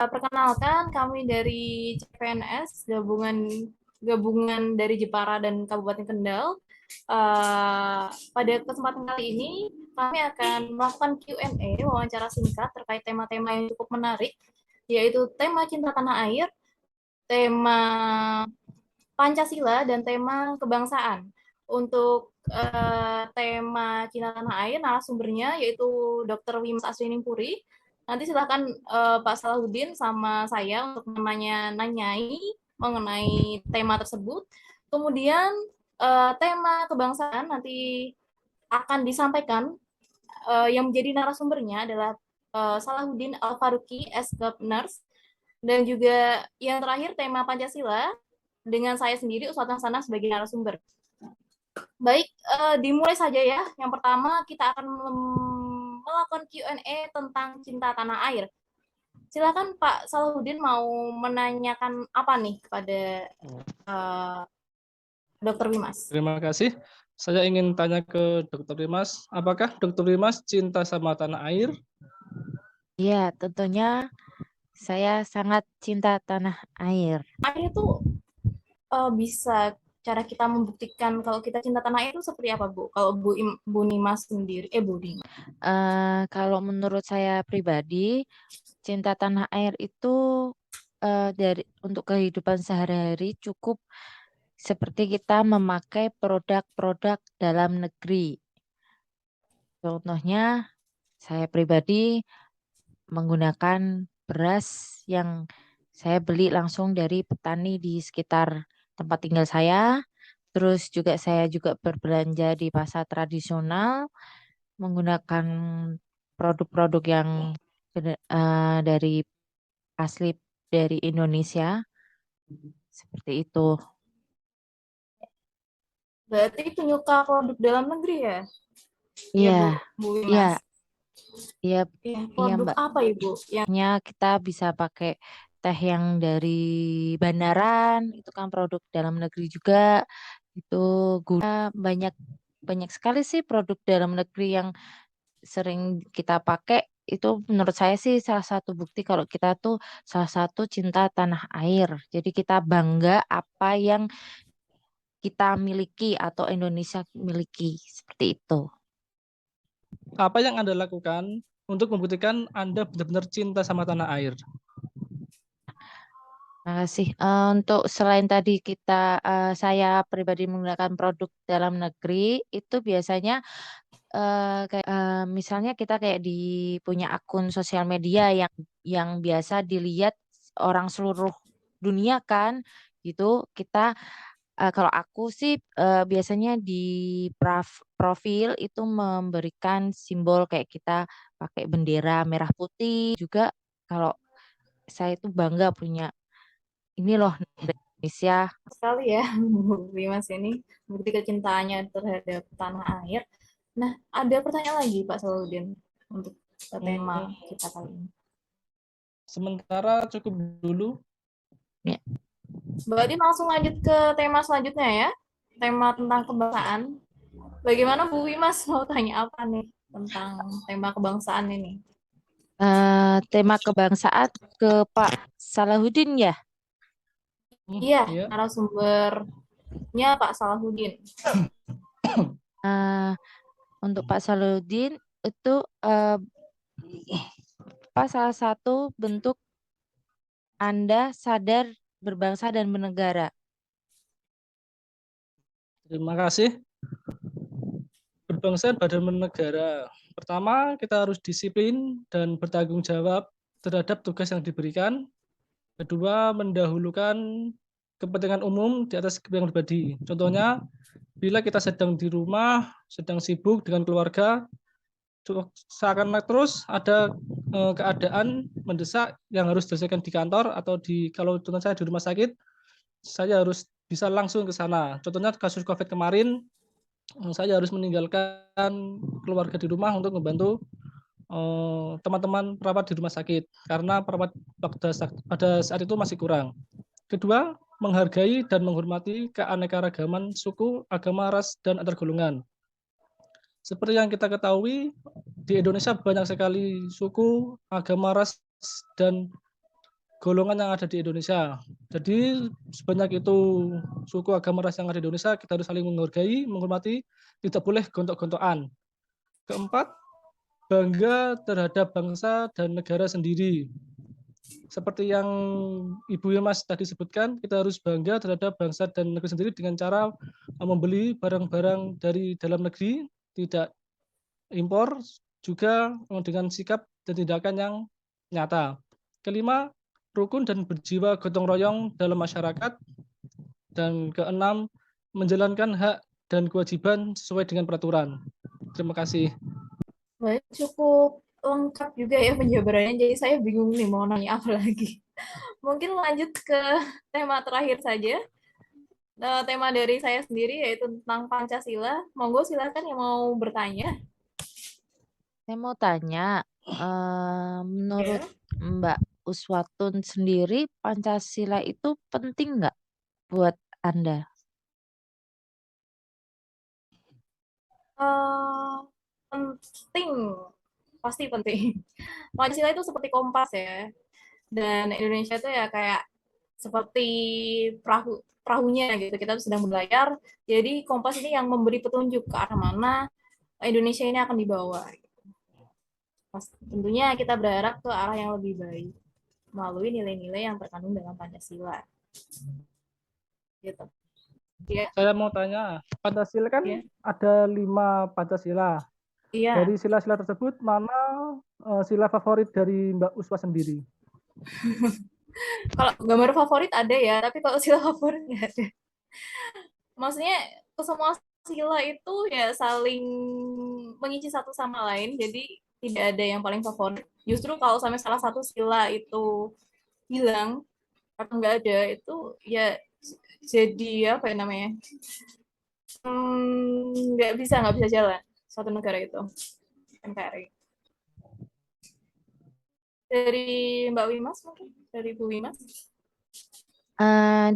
Perkenalkan, kami dari CPNS, gabungan dari Jepara dan Kabupaten Kendal. Pada kesempatan kali ini, kami akan melakukan Q&A, wawancara singkat terkait tema-tema yang cukup menarik, yaitu tema cinta tanah air, tema Pancasila, dan tema kebangsaan. Untuk tema cinta tanah air, narasumbernya yaitu Dr. Wimas Aswiningpuri. Nanti silakan Pak Salahuddin sama saya untuk nanyai mengenai tema tersebut. Kemudian tema kebangsaan nanti akan disampaikan, yang menjadi narasumbernya adalah Salahuddin Al-Faruqi, SKEP Nurse. Dan juga yang terakhir tema Pancasila dengan saya sendiri Ustadz Hasanah sebagai narasumber. Baik, dimulai saja ya. Yang pertama kita akan melakukan Q&A tentang cinta tanah air. Silakan Pak Salahuddin mau menanyakan apa nih kepada Dr. Wimas. Terima kasih. Saya ingin tanya ke Dr. Wimas, apakah Dr. Wimas cinta sama tanah air? Iya, tentunya saya sangat cinta tanah air. Air itu bisa cara kita membuktikan kalau kita cinta tanah air itu seperti apa, Bu? Kalau Bu Nimas sendiri, Bu Nimas. Kalau menurut saya pribadi, cinta tanah air itu untuk kehidupan sehari-hari cukup seperti kita memakai produk-produk dalam negeri. Contohnya, saya pribadi menggunakan beras yang saya beli langsung dari petani di sekitar tempat tinggal saya. Terus juga saya juga berbelanja di pasar tradisional menggunakan produk-produk yang dari asli dari Indonesia. Seperti itu. Berarti penyuka produk dalam negeri ya? Iya, Bu iya, Wimas. iya, Iya, iya produk Mbak. apa Ibu? Kita bisa pakai teh yang dari Bandaran, itu kan produk dalam negeri juga. Itu gula banyak banyak sekali sih produk dalam negeri yang sering kita pakai. Itu menurut saya sih salah satu bukti kalau kita tuh salah satu cinta tanah air. Jadi kita bangga apa yang kita miliki atau Indonesia miliki, seperti itu. Apa yang Anda lakukan untuk membuktikan Anda benar-benar cinta sama tanah air? Terima kasih. Untuk selain tadi saya pribadi menggunakan produk dalam negeri, itu biasanya misalnya kita kayak punya akun sosial media yang biasa dilihat orang seluruh dunia kan, gitu. Kalau aku sih biasanya di profil itu memberikan simbol kayak kita pakai bendera merah putih juga. Kalau saya itu bangga punya ini loh Indonesia. Sekali ya, Bu Wimas ini bukti kecintaannya terhadap tanah air. Nah, ada pertanyaan lagi Pak Salahuddin untuk tema kita kali ini. Sementara cukup dulu. Ya. Berarti langsung lanjut ke tema selanjutnya ya, tema tentang kebangsaan. Bagaimana Bu Wimas mau tanya apa nih tentang tema kebangsaan ini? Tema kebangsaan ke Pak Salahuddin ya. Iya, Iya. narasumbernya Pak Salahuddin. Untuk Pak Salahuddin itu salah satu bentuk Anda sadar berbangsa dan bernegara. Terima kasih. Berbangsa dan bernegara. Pertama, kita harus disiplin dan bertanggung jawab terhadap tugas yang diberikan. Kedua, mendahulukan kepentingan umum di atas kepentingan pribadi. Contohnya, bila kita sedang di rumah, sedang sibuk dengan keluarga, seakan terus ada keadaan mendesak yang harus diselesaikan di kantor atau kalau contoh saya di rumah sakit, saya harus bisa langsung ke sana. Contohnya kasus COVID kemarin, saya harus meninggalkan keluarga di rumah untuk membantu teman-teman perawat di rumah sakit karena perawat pada saat itu masih kurang. Kedua, menghargai dan menghormati keanekaragaman suku, agama, ras, dan antar golongan. Seperti yang kita ketahui, di Indonesia banyak sekali suku, agama, ras, dan golongan yang ada di Indonesia. Jadi sebanyak itu suku, agama, ras yang ada di Indonesia, kita harus saling menghargai, menghormati, tidak boleh gontok-gontokan. Keempat, bangga terhadap bangsa dan negara sendiri. Seperti yang Ibu Mas tadi sebutkan, kita harus bangga terhadap bangsa dan negeri sendiri dengan cara membeli barang-barang dari dalam negeri, tidak impor, juga dengan sikap dan tindakan yang nyata. Kelima, rukun dan berjiwa gotong royong dalam masyarakat. Dan keenam, menjalankan hak dan kewajiban sesuai dengan peraturan. Terima kasih. Baik, cukup lengkap juga ya penjabarannya, jadi saya bingung nih mau nanya apa lagi. Mungkin lanjut ke tema terakhir saja. Tema dari saya sendiri yaitu tentang Pancasila. Monggo silakan yang mau bertanya. Saya mau tanya, menurut Ya. Mbak Uswatun sendiri, Pancasila itu penting nggak buat Anda? Penting, pasti penting. Pancasila itu seperti kompas ya, dan Indonesia itu ya kayak seperti perahunya gitu. Kita sedang berlayar, jadi kompas ini yang memberi petunjuk ke arah mana Indonesia ini akan dibawa. Tentunya kita berharap ke arah yang lebih baik melalui nilai-nilai yang terkandung dalam Pancasila. Gitu. Ya. Saya mau tanya, Pancasila kan Ya. ada 5 Pancasila. Iya. Dari sila-sila tersebut, mana sila favorit dari Mbak Uswa sendiri? Kalau gambar favorit ada ya, tapi kalau sila favorit nggak ada. Maksudnya semua sila itu ya saling mengisi satu sama lain, jadi tidak ada yang paling favorit. Justru kalau sampai salah satu sila itu hilang atau nggak ada, itu ya jadi apa ya namanya, nggak bisa jalan satu negara itu. NKRI. Dari Mbak Wimas mungkin, dari Bu Wimas.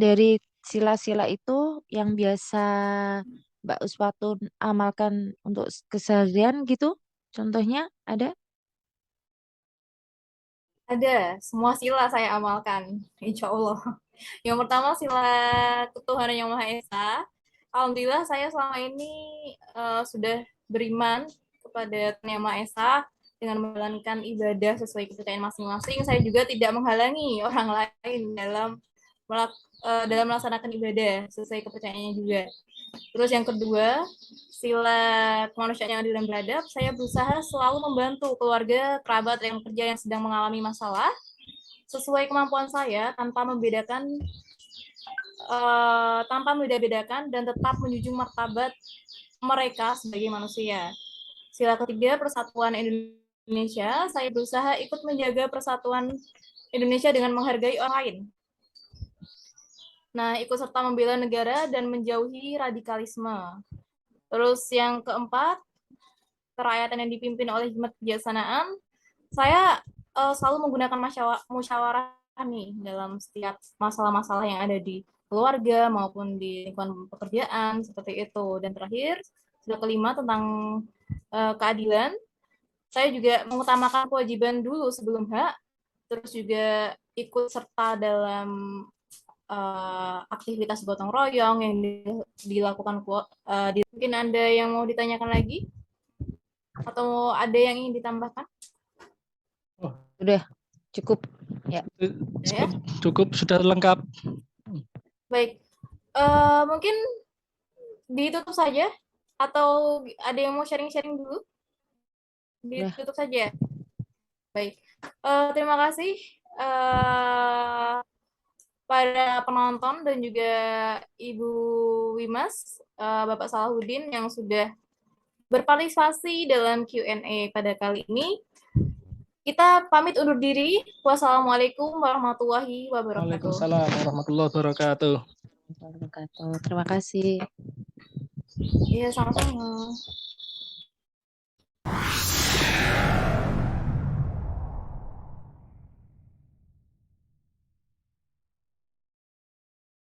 Dari sila-sila itu yang biasa Mbak Uswatun amalkan untuk keseharian gitu, contohnya ada? Ada, semua sila saya amalkan, insya Allah. Yang pertama sila ketuhanan yang Maha Esa. Alhamdulillah saya selama ini sudah beriman kepada Tuhan Yang Maha Esa dengan menjalankan ibadah sesuai kepercayaan masing-masing. Saya juga tidak menghalangi orang lain dalam melaksanakan ibadah sesuai kepercayaannya juga. Terus yang kedua, sila kemanusiaan yang adil dan beradab, saya berusaha selalu membantu keluarga, kerabat, yang kerja yang sedang mengalami masalah sesuai kemampuan saya tanpa membedakan dan tetap menjunjung martabat mereka sebagai manusia. Sila ketiga, persatuan Indonesia, saya berusaha ikut menjaga persatuan Indonesia dengan menghargai orang lain. Nah, ikut serta membela negara dan menjauhi radikalisme. Terus yang keempat, kerakyatan yang dipimpin oleh hikmat kebijaksanaan. Saya selalu menggunakan musyawarah nih dalam setiap masalah-masalah yang ada di keluarga maupun di lingkungan pekerjaan seperti itu. Dan terakhir, sudah kelima tentang keadilan. Saya juga mengutamakan kewajiban dulu sebelum hak, terus juga ikut serta dalam aktivitas gotong royong yang dilakukan. Mungkin Anda yang mau ditanyakan lagi? Atau ada yang ingin ditambahkan? Udah, cukup. Ya. Cukup, sudah lengkap. Baik. Mungkin ditutup saja? Atau ada yang mau sharing-sharing dulu? Ditutup saja. Baik. Terima kasih pada penonton dan juga Ibu Wimas, Bapak Salahuddin yang sudah berpartisipasi dalam Q&A pada kali ini. Kita pamit undur diri. Wassalamualaikum warahmatullahi wabarakatuh. Waalaikumsalam warahmatullahi wabarakatuh. Terima kasih. Iya, sama-sama.